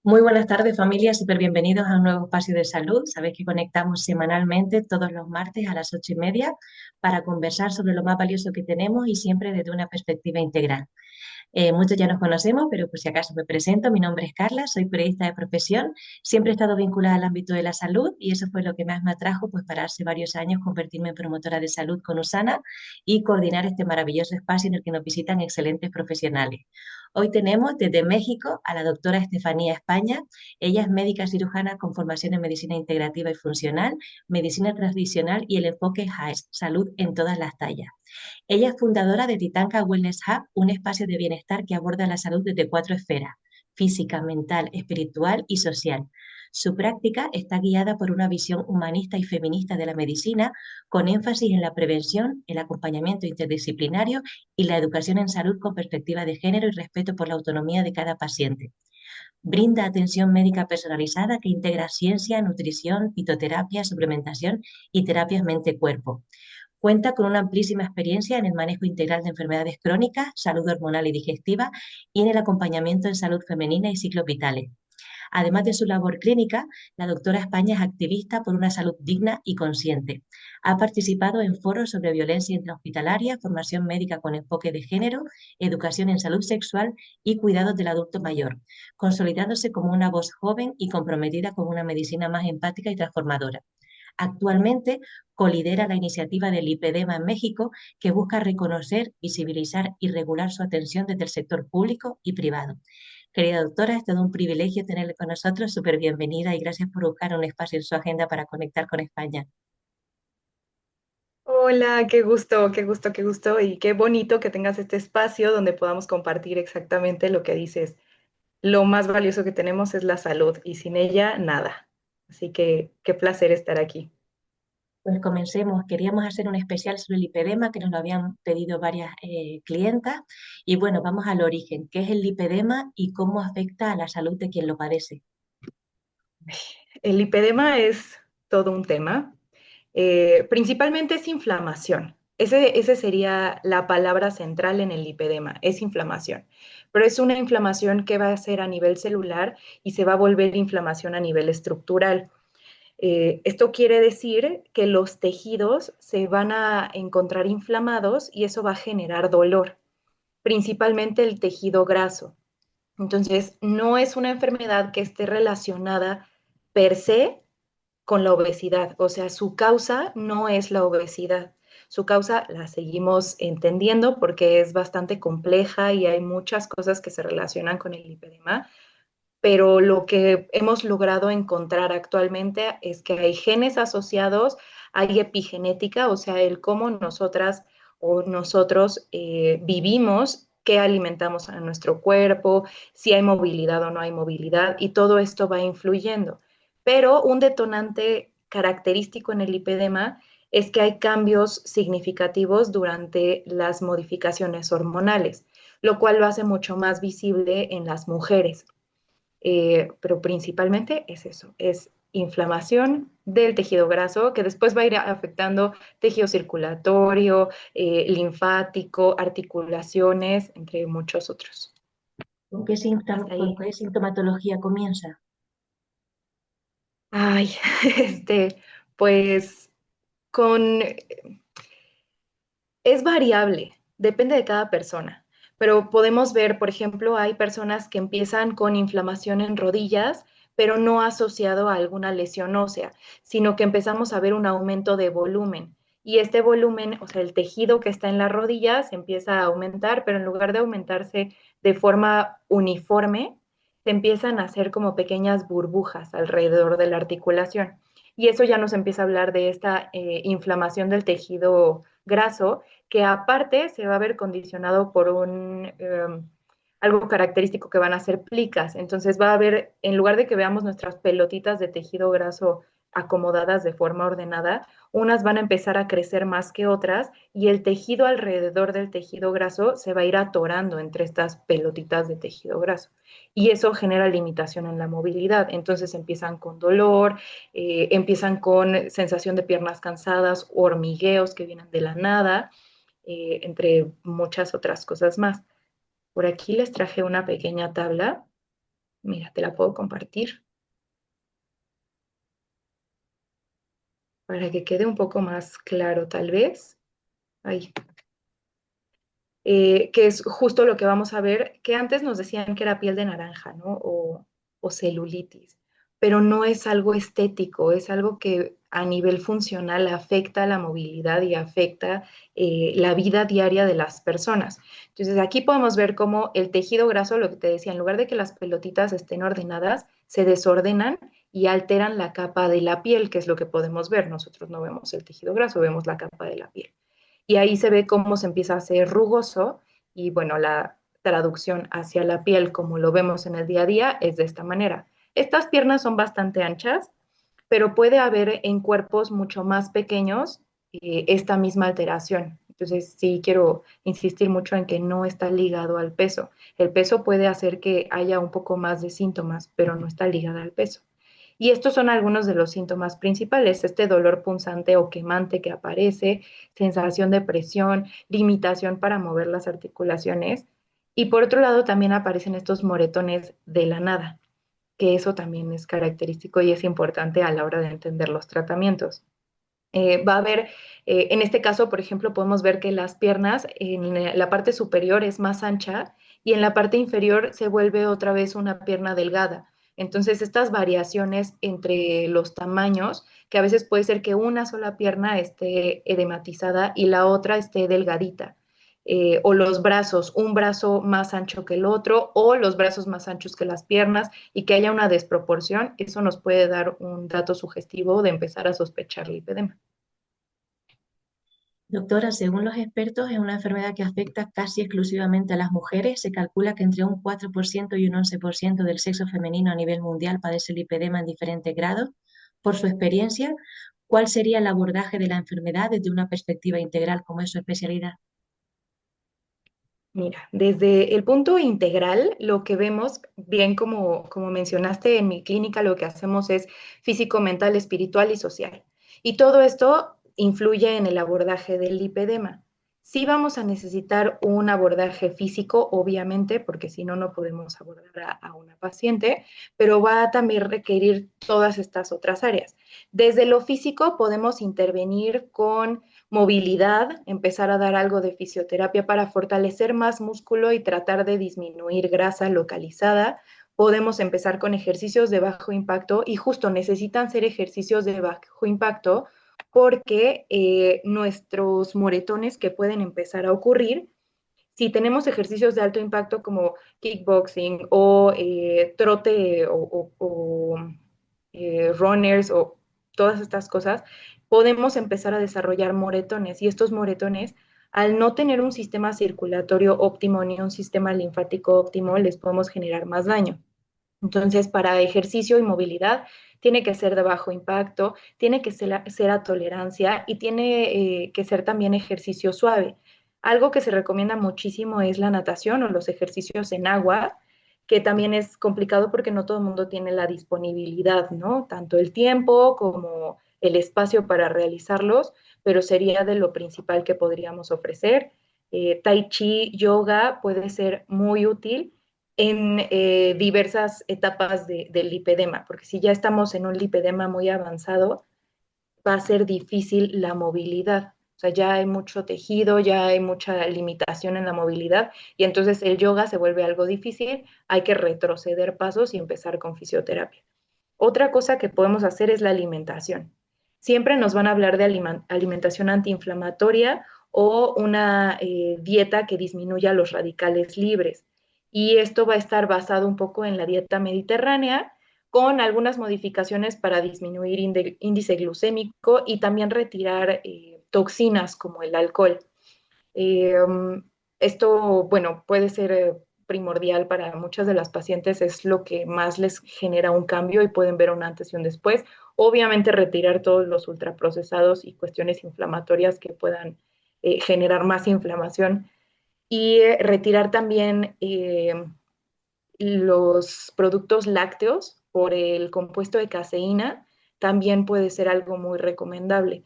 Muy buenas tardes, familia. Súper bienvenidos a un nuevo espacio de salud. Sabéis que conectamos semanalmente todos los martes a las 8:30 para conversar sobre lo más valioso que tenemos y siempre desde una perspectiva integral. Muchos ya nos conocemos, pero por si acaso me presento. Mi nombre es Carla, soy periodista de profesión. Siempre he estado vinculada al ámbito de la salud y eso fue lo que más me atrajo, pues para hace varios años convertirme en promotora de salud con USANA y coordinar este maravilloso espacio en el que nos visitan excelentes profesionales. Hoy tenemos desde México a la doctora Estefanía España. Ella es médica cirujana con formación en medicina integrativa y funcional, medicina tradicional y el enfoque HAES, salud en todas las tallas. Ella es fundadora de Titanca Wellness Hub, un espacio de bienestar que aborda la salud desde 4 esferas: física, mental, espiritual y social. Su práctica está guiada por una visión humanista y feminista de la medicina, con énfasis en la prevención, el acompañamiento interdisciplinario y la educación en salud con perspectiva de género y respeto por la autonomía de cada paciente. Brinda atención médica personalizada que integra ciencia, nutrición, fitoterapia, suplementación y terapias mente-cuerpo. Cuenta con una amplísima experiencia en el manejo integral de enfermedades crónicas, salud hormonal y digestiva y en el acompañamiento en salud femenina y ciclos vitales. Además de su labor clínica, la doctora España es activista por una salud digna y consciente. Ha participado en foros sobre violencia intrahospitalaria, formación médica con enfoque de género, educación en salud sexual y cuidados del adulto mayor, consolidándose como una voz joven y comprometida con una medicina más empática y transformadora. Actualmente colidera la iniciativa del IPEDEMA en México, que busca reconocer, visibilizar y regular su atención desde el sector público y privado. Querida doctora, es todo un privilegio tenerle con nosotros. Súper bienvenida y gracias por buscar un espacio en su agenda para conectar con España. Hola, qué gusto, qué gusto, qué gusto y qué bonito que tengas este espacio donde podamos compartir exactamente lo que dices. Lo más valioso que tenemos es la salud y sin ella nada. Así que qué placer estar aquí. Pues comencemos. Queríamos hacer un especial sobre el lipedema que nos lo habían pedido varias clientas. Y bueno, vamos al origen. ¿Qué es el lipedema y cómo afecta a la salud de quien lo padece? El lipedema es todo un tema. Principalmente es inflamación. Ese sería la palabra central en el lipedema, es inflamación. Pero es una inflamación que va a ser a nivel celular y se va a volver inflamación a nivel estructural. Esto quiere decir que los tejidos se van a encontrar inflamados y eso va a generar dolor, principalmente el tejido graso. Entonces, no es una enfermedad que esté relacionada per se con la obesidad, o sea, su causa no es la obesidad. Su causa la seguimos entendiendo porque es bastante compleja y hay muchas cosas que se relacionan con el lipedema, pero lo que hemos logrado encontrar actualmente es que hay genes asociados, hay epigenética, o sea, el cómo nosotras o nosotros vivimos, qué alimentamos a nuestro cuerpo, si hay movilidad o no hay movilidad, y todo esto va influyendo. Pero un detonante característico en el lipedema es que hay cambios significativos durante las modificaciones hormonales, lo cual lo hace mucho más visible en las mujeres. Pero principalmente es eso, es inflamación del tejido graso que después va a ir afectando tejido circulatorio, linfático, articulaciones, entre muchos otros. Hasta ¿Con ahí. qué sintomatología comienza? Ay, pues con, es variable, depende de cada persona. Pero podemos ver, por ejemplo, hay personas que empiezan con inflamación en rodillas, pero no asociado a alguna lesión ósea, sino que empezamos a ver un aumento de volumen. Y este volumen, o sea, el tejido que está en las rodillas empieza a aumentar, pero en lugar de aumentarse de forma uniforme, se empiezan a hacer como pequeñas burbujas alrededor de la articulación. Y eso ya nos empieza a hablar de esta inflamación del tejido graso, que aparte se va a ver condicionado por algo característico que van a ser plicas. Entonces va a haber, en lugar de que veamos nuestras pelotitas de tejido graso acomodadas de forma ordenada, unas van a empezar a crecer más que otras y el tejido alrededor del tejido graso se va a ir atorando entre estas pelotitas de tejido graso. Y eso genera limitación en la movilidad. Entonces empiezan con dolor, empiezan con sensación de piernas cansadas, hormigueos que vienen de la nada, entre muchas otras cosas más. Por aquí les traje una pequeña tabla Mira, te la puedo compartir para que quede un poco más claro, tal vez. Ahí. Que es justo lo que vamos a ver, que antes nos decían que era piel de naranja, ¿no? O celulitis, pero no es algo estético, es algo que a nivel funcional afecta la movilidad y afecta la vida diaria de las personas. Entonces aquí podemos ver cómo el tejido graso, lo que te decía, en lugar de que las pelotitas estén ordenadas, se desordenan y alteran la capa de la piel, que es lo que podemos ver. Nosotros no vemos el tejido graso, vemos la capa de la piel. Y ahí se ve cómo se empieza a hacer rugoso y bueno, la traducción hacia la piel, como lo vemos en el día a día, es de esta manera. Estas piernas son bastante anchas, pero puede haber en cuerpos mucho más pequeños esta misma alteración. Entonces, sí quiero insistir mucho en que no está ligado al peso. El peso puede hacer que haya un poco más de síntomas, pero no está ligado al peso. Y estos son algunos de los síntomas principales, este dolor punzante o quemante que aparece, sensación de presión, limitación para mover las articulaciones. Y por otro lado también aparecen estos moretones de la nada, que eso también es característico y es importante a la hora de entender los tratamientos. Va a haber, en este caso, por ejemplo, podemos ver que las piernas en la parte superior es más ancha y en la parte inferior se vuelve otra vez una pierna delgada. Entonces, estas variaciones entre los tamaños, que a veces puede ser que una sola pierna esté edematizada y la otra esté delgadita, o los brazos, un brazo más ancho que el otro, o los brazos más anchos que las piernas, y que haya una desproporción, eso nos puede dar un dato sugestivo de empezar a sospechar lipedema. Doctora, según los expertos, es una enfermedad que afecta casi exclusivamente a las mujeres. Se calcula que entre un 4% y un 11% del sexo femenino a nivel mundial padece lipedema en diferentes grados. Por su experiencia, ¿cuál sería el abordaje de la enfermedad desde una perspectiva integral como es su especialidad? Mira, desde el punto integral, lo que vemos, bien como mencionaste en mi clínica, lo que hacemos es físico, mental, espiritual y social. Y todo esto influye en el abordaje del lipedema. Sí vamos a necesitar un abordaje físico, obviamente, porque si no, no podemos abordar a una paciente, pero va a también requerir todas estas otras áreas. Desde lo físico podemos intervenir con movilidad, empezar a dar algo de fisioterapia para fortalecer más músculo y tratar de disminuir grasa localizada. Podemos empezar con ejercicios de bajo impacto y justo necesitan ser ejercicios de bajo impacto porque nuestros moretones que pueden empezar a ocurrir, si tenemos ejercicios de alto impacto como kickboxing o trote o runners o todas estas cosas, podemos empezar a desarrollar moretones y estos moretones, al no tener un sistema circulatorio óptimo ni un sistema linfático óptimo, les podemos generar más daño. Entonces, para ejercicio y movilidad, tiene que ser de bajo impacto, tiene que ser a tolerancia y tiene que ser también ejercicio suave. Algo que se recomienda muchísimo es la natación o los ejercicios en agua, que también es complicado porque no todo el mundo tiene la disponibilidad, ¿no? Tanto el tiempo como el espacio para realizarlos, pero sería de lo principal que podríamos ofrecer. Tai chi, yoga puede ser muy útil en diversas etapas del lipedema, porque si ya estamos en un lipedema muy avanzado, va a ser difícil la movilidad. O sea, ya hay mucho tejido, ya hay mucha limitación en la movilidad y entonces el yoga se vuelve algo difícil, hay que retroceder pasos y empezar con fisioterapia. Otra cosa que podemos hacer es la alimentación. Siempre nos van a hablar de alimentación antiinflamatoria o una dieta que disminuya los radicales libres. Y esto va a estar basado un poco en la dieta mediterránea, con algunas modificaciones para disminuir índice glucémico y también retirar toxinas como el alcohol. Eh, Esto, bueno, puede ser primordial para muchas de las pacientes, es lo que más les genera un cambio y pueden ver un antes y un después. Obviamente retirar todos los ultraprocesados y cuestiones inflamatorias que puedan generar más inflamación y retirar también los productos lácteos por el compuesto de caseína también puede ser algo muy recomendable.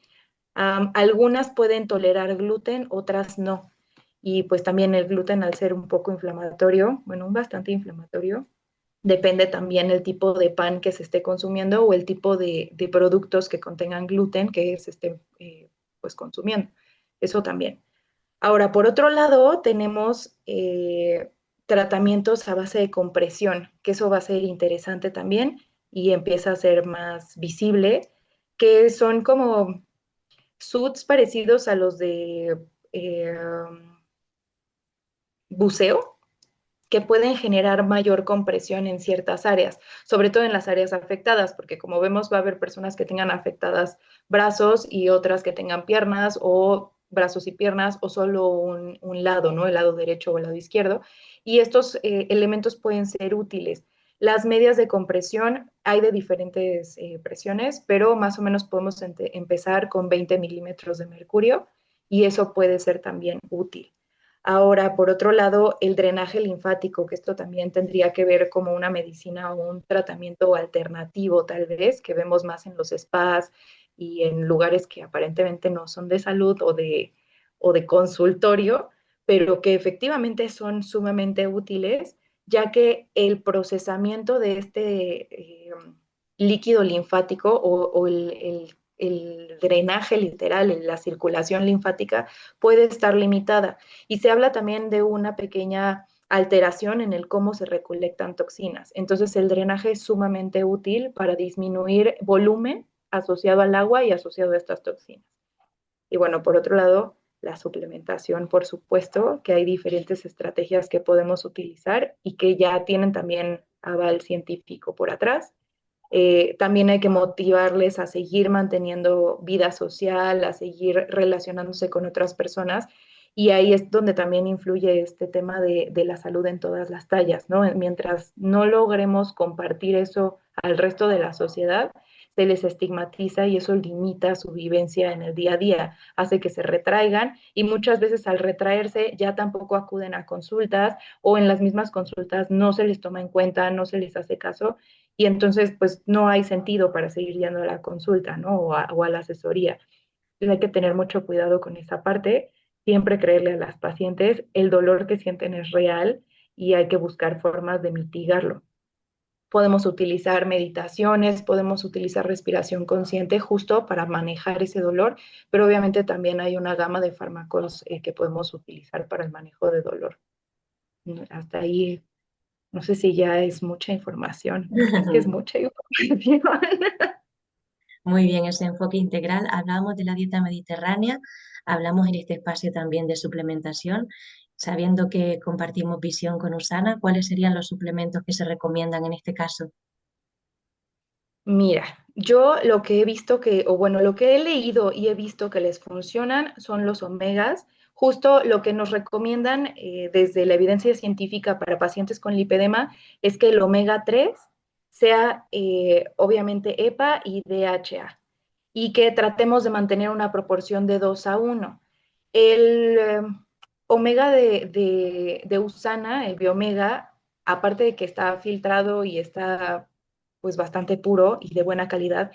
Algunas pueden tolerar gluten, otras no. Y pues también el gluten al ser un poco inflamatorio, bueno, un bastante inflamatorio, Depende también el tipo de pan que se esté consumiendo o el tipo de productos que contengan gluten que se esté pues consumiendo. Eso también. Ahora, por otro lado, tenemos tratamientos a base de compresión, que eso va a ser interesante también y empieza a ser más visible, que son como suits parecidos a los de eh, buceo, que pueden generar mayor compresión en ciertas áreas, sobre todo en las áreas afectadas, porque como vemos va a haber personas que tengan afectadas brazos y otras que tengan piernas o brazos y piernas o solo un lado, ¿no? El lado derecho o el lado izquierdo. Y estos elementos pueden ser útiles. Las medias de compresión hay de diferentes presiones, pero más o menos podemos empezar con 20 milímetros de mercurio y eso puede ser también útil. Ahora, por otro lado, el drenaje linfático, que esto también tendría que ver como una medicina o un tratamiento alternativo, tal vez, que vemos más en los spas y en lugares que aparentemente no son de salud o de consultorio, pero que efectivamente son sumamente útiles, ya que el procesamiento de este líquido linfático o el drenaje literal, la circulación linfática puede estar limitada. Y se habla también de una pequeña alteración en el cómo se recolectan toxinas. Entonces, el drenaje es sumamente útil para disminuir volumen asociado al agua y asociado a estas toxinas. Y bueno, por otro lado, la suplementación, por supuesto, que hay diferentes estrategias que podemos utilizar y que ya tienen también aval científico por atrás. También hay que motivarles a seguir manteniendo vida social, a seguir relacionándose con otras personas. Y ahí es donde también influye este tema de la salud en todas las tallas, ¿no? Mientras no logremos compartir eso al resto de la sociedad, se les estigmatiza y eso limita su vivencia en el día a día, hace que se retraigan y muchas veces al retraerse ya tampoco acuden a consultas o en las mismas consultas no se les toma en cuenta, no se les hace caso y entonces pues no hay sentido para seguir yendo a la consulta, ¿no? O a la asesoría. Entonces hay que tener mucho cuidado con esa parte, siempre creerle a las pacientes, el dolor que sienten es real y hay que buscar formas de mitigarlo. Podemos utilizar meditaciones, podemos utilizar respiración consciente justo para manejar ese dolor, pero obviamente también hay una gama de fármacos que podemos utilizar para el manejo de dolor. Hasta ahí no sé si ya es mucha información. Es que es mucha información. Muy bien, ese enfoque integral. Hablamos de la dieta mediterránea, hablamos en este espacio también de suplementación, sabiendo que compartimos visión con Usana, ¿cuáles serían los suplementos que se recomiendan en este caso? Mira, yo lo que he visto que, o bueno, lo que he leído y he visto que les funcionan son los omegas. Justo lo que nos recomiendan desde la evidencia científica para pacientes con lipedema es que el omega 3 sea obviamente EPA y DHA y que tratemos de mantener una proporción de 2:1. El omega de Usana, el biomega, aparte de que está filtrado y está pues bastante puro y de buena calidad,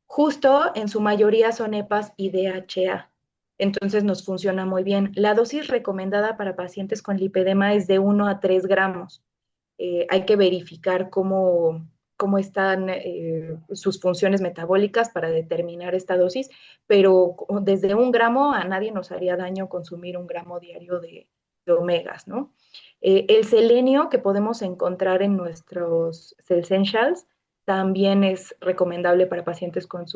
justo en su mayoría son EPAs y DHA. Entonces nos funciona muy bien. La dosis recomendada para pacientes con lipedema es de 1 a 3 gramos. Hay que verificar cómo están sus funciones metabólicas para determinar esta dosis, pero desde 1 gramo a nadie nos haría daño consumir 1 gramo diario de omegas, ¿no? El selenio que podemos encontrar en nuestros Essentials también es recomendable para pacientes con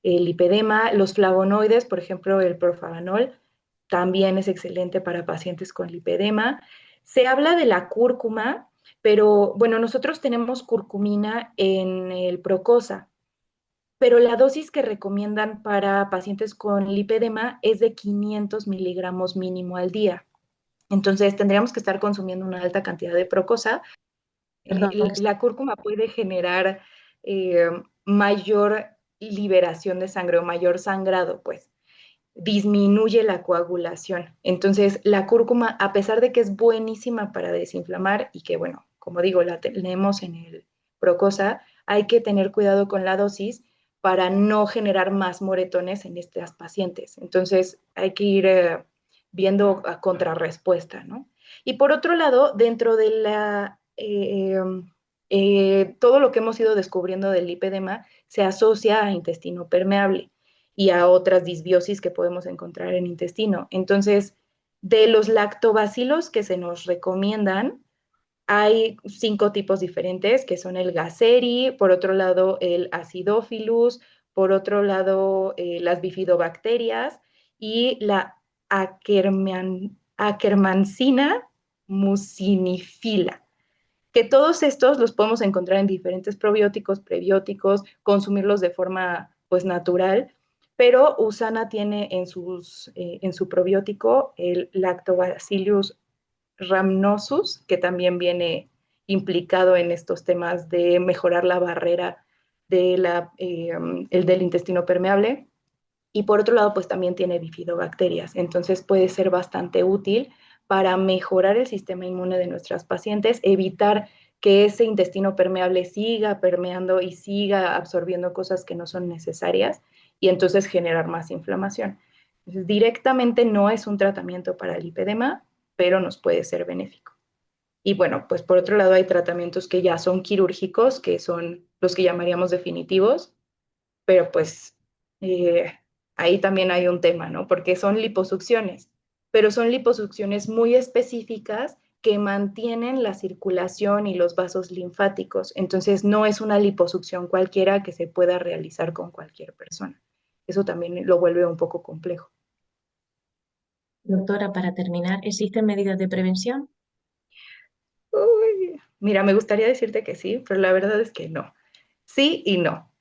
lipedema. Los flavonoides, por ejemplo, el profaganol, también es excelente para pacientes con lipedema. Se habla de la cúrcuma, pero bueno, nosotros tenemos curcumina en el Procosa, pero la dosis que recomiendan para pacientes con lipedema es de 500 miligramos mínimo al día. Entonces tendríamos que estar consumiendo una alta cantidad de Procosa. Perdón, La cúrcuma puede generar mayor liberación de sangre o mayor sangrado, pues disminuye la coagulación. Entonces, la cúrcuma, a pesar de que es buenísima para desinflamar y que, bueno, como digo, la tenemos en el Procosa, hay que tener cuidado con la dosis para no generar más moretones en estas pacientes. Entonces, hay que ir viendo a contrarrespuesta, ¿no? Y por otro lado, dentro de la eh, todo lo que hemos ido descubriendo del lipedema se asocia a intestino permeable y a otras disbiosis que podemos encontrar en intestino. Entonces, de los lactobacilos que se nos recomiendan, hay 5 tipos diferentes, que son el Gasseri, por otro lado el Acidophilus, por otro lado las bifidobacterias y la Akkermansia mucinifila, que todos estos los podemos encontrar en diferentes probióticos, prebióticos, consumirlos de forma pues natural, pero Usana tiene en su probiótico el Lactobacillus rhamnosus, que también viene implicado en estos temas de mejorar la barrera del intestino permeable. Y por otro lado, pues también tiene bifidobacterias. Entonces puede ser bastante útil para mejorar el sistema inmune de nuestras pacientes, evitar que ese intestino permeable siga permeando y siga absorbiendo cosas que no son necesarias y entonces generar más inflamación. Entonces, directamente no es un tratamiento para el lipedema, pero nos puede ser benéfico. Y bueno, pues por otro lado hay tratamientos que ya son quirúrgicos, que son los que llamaríamos definitivos, pero pues eh, ahí también hay un tema, ¿no? Porque son liposucciones, pero son liposucciones muy específicas que mantienen la circulación y los vasos linfáticos. Entonces, no es una liposucción cualquiera que se pueda realizar con cualquier persona. Eso también lo vuelve un poco complejo. Doctora, para terminar, ¿existen medidas de prevención? Uy, mira, me gustaría decirte que sí, pero la verdad es que no. Sí y no.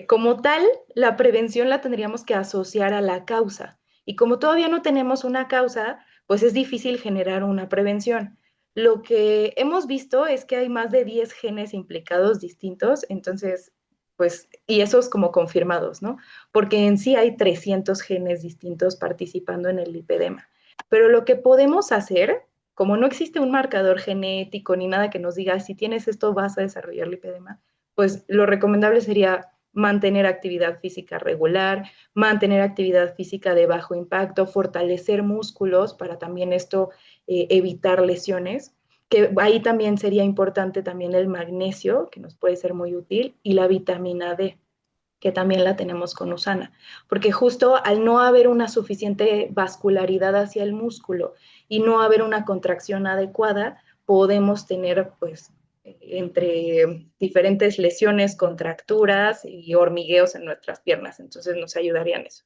Como tal, la prevención la tendríamos que asociar a la causa. Y como todavía no tenemos una causa, pues es difícil generar una prevención. Lo que hemos visto es que hay más de 10 genes implicados distintos, entonces, pues, y esos como confirmados, ¿no? Porque en sí hay 300 genes distintos participando en el lipedema. Pero lo que podemos hacer, como no existe un marcador genético ni nada que nos diga si tienes esto vas a desarrollar lipedema, pues lo recomendable sería mantener actividad física regular, mantener actividad física de bajo impacto, fortalecer músculos para también esto evitar lesiones, que ahí también sería importante también el magnesio, que nos puede ser muy útil, y la vitamina D, que también la tenemos con Usana, porque justo al no haber una suficiente vascularidad hacia el músculo y no haber una contracción adecuada, podemos tener pues entre diferentes lesiones, contracturas y hormigueos en nuestras piernas, entonces nos ayudarían eso.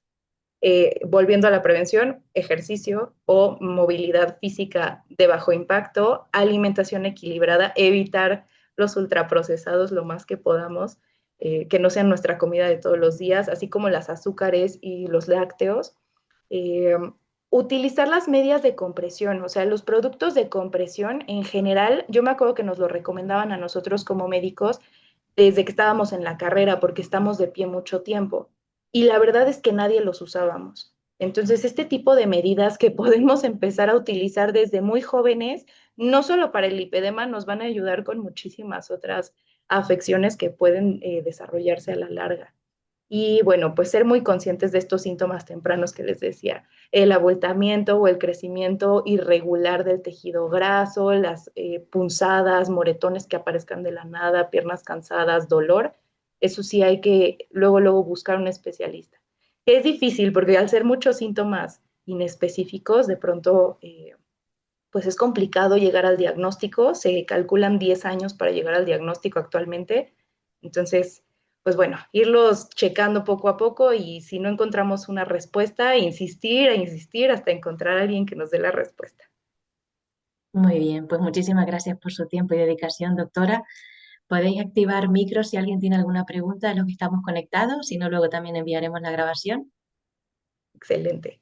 Volviendo a la prevención, ejercicio o movilidad física de bajo impacto, alimentación equilibrada, evitar los ultraprocesados lo más que podamos, que no sean nuestra comida de todos los días, así como las azúcares y los lácteos. Eh, Utilizar las medias de compresión, o sea, los productos de compresión en general, yo me acuerdo que nos lo recomendaban a nosotros como médicos desde que estábamos en la carrera, porque estamos de pie mucho tiempo. Y la verdad es que nadie los usábamos. Entonces, este tipo de medidas que podemos empezar a utilizar desde muy jóvenes, no solo para el lipedema, nos van a ayudar con muchísimas otras afecciones que pueden desarrollarse a la larga. Y bueno, pues ser muy conscientes de estos síntomas tempranos que les decía, el abultamiento o el crecimiento irregular del tejido graso, las punzadas, moretones que aparezcan de la nada, piernas cansadas, dolor, eso sí hay que luego buscar un especialista. Es difícil porque al ser muchos síntomas inespecíficos, de pronto pues es complicado llegar al diagnóstico, se calculan 10 años para llegar al diagnóstico actualmente, entonces, pues bueno, irlos checando poco a poco y si no encontramos una respuesta, insistir e insistir hasta encontrar a alguien que nos dé la respuesta. Muy bien, pues muchísimas gracias por su tiempo y dedicación, doctora. Podéis activar micro si alguien tiene alguna pregunta de los que estamos conectados, si no, luego también enviaremos la grabación. Excelente.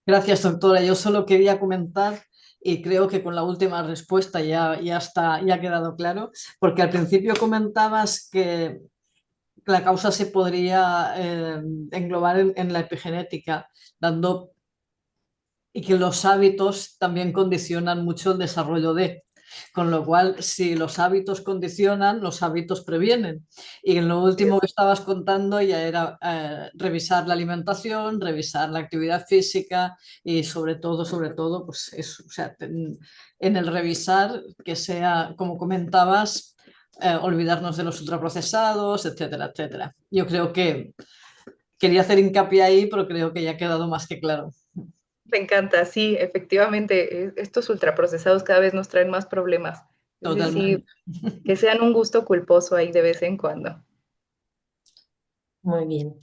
Gracias, doctora. Yo solo quería comentar, y creo que con la última respuesta ya está, ya ha quedado claro, porque al principio comentabas que la causa se podría englobar en la epigenética, dando y que los hábitos también condicionan mucho el desarrollo de. Con lo cual, si los hábitos condicionan, los hábitos previenen. Y en lo último que estabas contando ya era revisar la alimentación, revisar la actividad física y sobre todo, pues eso, o sea, en el revisar que sea, como comentabas, olvidarnos de los ultraprocesados, etcétera, etcétera. Yo creo que quería hacer hincapié ahí, pero creo que ya ha quedado más que claro. Me encanta, sí, efectivamente, estos ultraprocesados cada vez nos traen más problemas. Es decir, Totalmente. que sean un gusto culposo ahí de vez en cuando. Muy bien.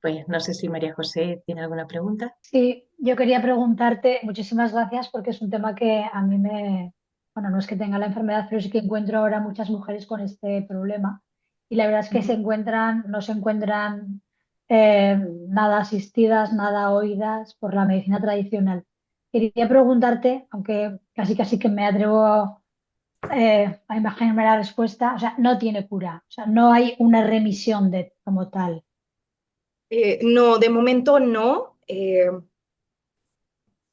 Pues no sé si María José tiene alguna pregunta. Sí, yo quería preguntarte, muchísimas gracias, porque es un tema que a mí bueno, no es que tenga la enfermedad, pero sí que encuentro ahora muchas mujeres con este problema. Y la verdad es que no se encuentran nada asistidas, nada oídas por la medicina tradicional. Quería preguntarte, aunque casi casi que me atrevo a imaginarme la respuesta, o sea, no tiene cura, o sea, no hay una remisión de como tal. No, de momento no.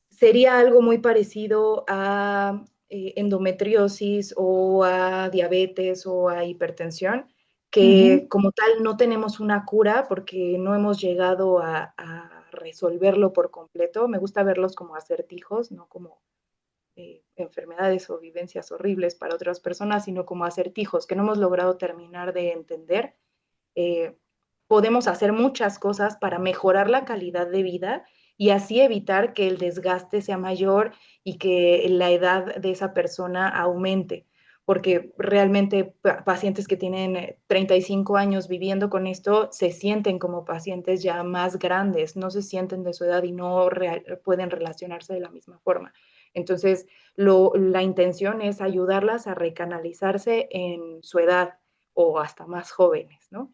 Sería algo muy parecido a endometriosis o a diabetes o a hipertensión, que Ujú. como tal no tenemos una cura porque no hemos llegado a resolverlo por completo. Me gusta verlos como acertijos, no como enfermedades o vivencias horribles para otras personas, sino como acertijos que no hemos logrado terminar de entender. Eh, Podemos hacer muchas cosas para mejorar la calidad de vida y así evitar que el desgaste sea mayor y que la edad de esa persona aumente. Porque realmente pacientes que tienen 35 años viviendo con esto se sienten como pacientes ya más grandes, no se sienten de su edad y no pueden relacionarse de la misma forma. Entonces, la intención es ayudarlas a recanalizarse en su edad o hasta más jóvenes, ¿no?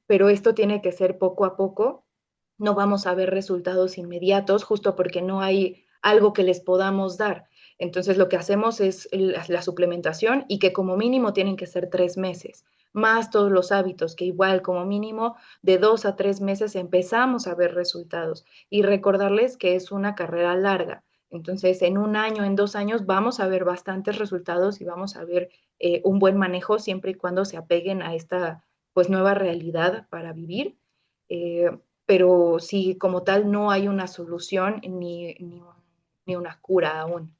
Pero esto tiene que ser poco a poco. No vamos a ver resultados inmediatos justo porque no hay algo que les podamos dar. Entonces lo que hacemos es la suplementación y que como mínimo tienen que ser 3 meses, más todos los hábitos, que igual como mínimo de 2 a 3 meses empezamos a ver resultados y recordarles que es una carrera larga. Entonces, en un año, en 2 años, vamos a ver bastantes resultados y vamos a ver un buen manejo siempre y cuando se apeguen a esta pues nueva realidad para vivir. Pero sí, como tal, no hay una solución ni una cura aún.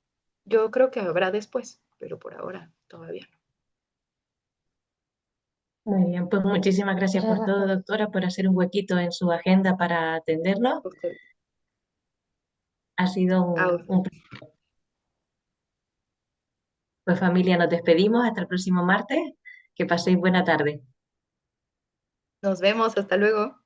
Yo creo que habrá después, pero por ahora todavía no. Muy bien, pues muchísimas gracias Muchas por todo, gracias. doctora, por hacer un huequito en su agenda para atendernos. Usted, Ha sido a un usted. Pues familia, nos despedimos hasta el próximo martes. Que paséis buena tarde. Nos vemos, hasta luego.